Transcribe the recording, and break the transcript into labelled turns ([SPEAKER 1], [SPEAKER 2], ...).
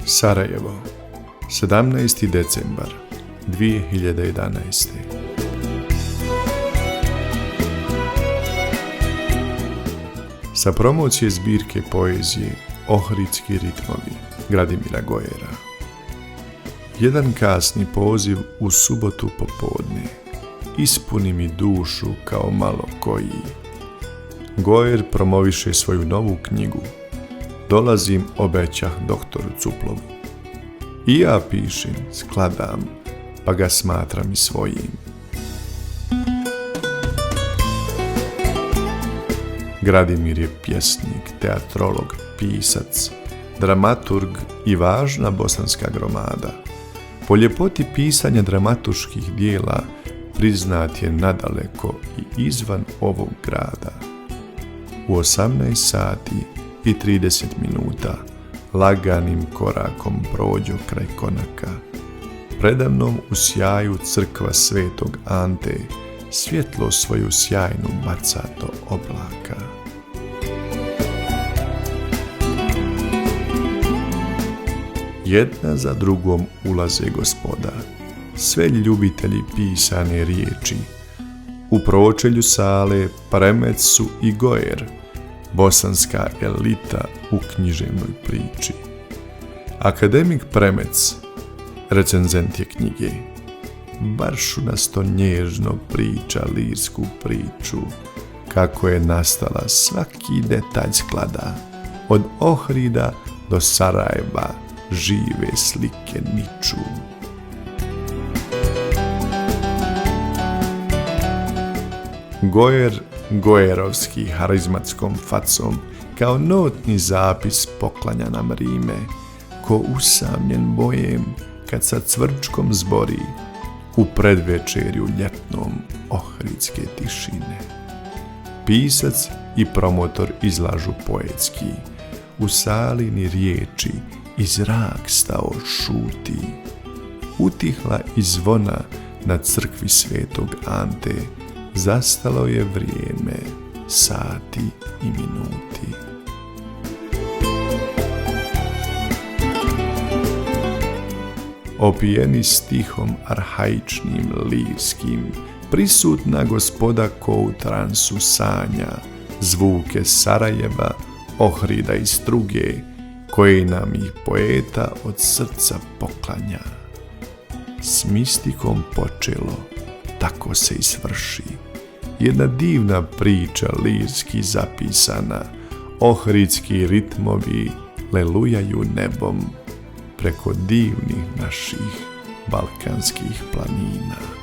[SPEAKER 1] Sarajevo, 17. decembar 2011. Sa promocije zbirke poezije Ohridski ritmovi Gradimira Goyera. Jedan kasni poziv u subotu popodne, ispuni mi dušu kao malo koji. Goyer promoviše svoju novu knjigu Dolazim, obećah doktoru Cuplovu. I ja pišem, skladam, pa ga smatram i svojim. Gradimir je pjesnik, teatrolog, pisac, dramaturg i važna bosanska gromada. Po ljepoti pisanja dramaturških dijela priznat je nadaleko i izvan ovog grada. U 18 sati i 30 minuta laganim korakom prođu kraj konaka. Predamnom u sjaju crkva Svetog Ante svjetlo svoju sjajnu baca do oblaka. Jedna za drugom ulaze gospoda, sve ljubitelji pisane riječi. U pročelju sale Premec su i Goyer, bosanska elita u književnoj priči. Akademik Premec, recenzent je knjige, baršunasto nježno priča lirsku priču, kako je nastala svaki detalj sklada, od Ohrida do Sarajeva žive slike niču. Goyer gojerovski harizmatskom facom kao notni zapis poklanja nam rime, ko usamljen bojem kad sa cvrčkom zbori u predvečerju ljetnom ohridske tišine. Pisac i promotor izlažu poetski, u sali ni riječi i zrak stao šuti. Utihla i zvona na crkvi Svetog Ante, zastalo je vrijeme, sati i minuti. Opijeni stihom arhaičnim, lirskim, prisutna gospoda ko u transu sanja, zvuke Sarajeva, Ohrida i Struge, koje nam ih poeta od srca poklanja. S mistikom počelo, tako se i svrši. Jedna divna priča lirski zapisana, ohridski ritmovi lelujaju nebom preko divnih naših balkanskih planina.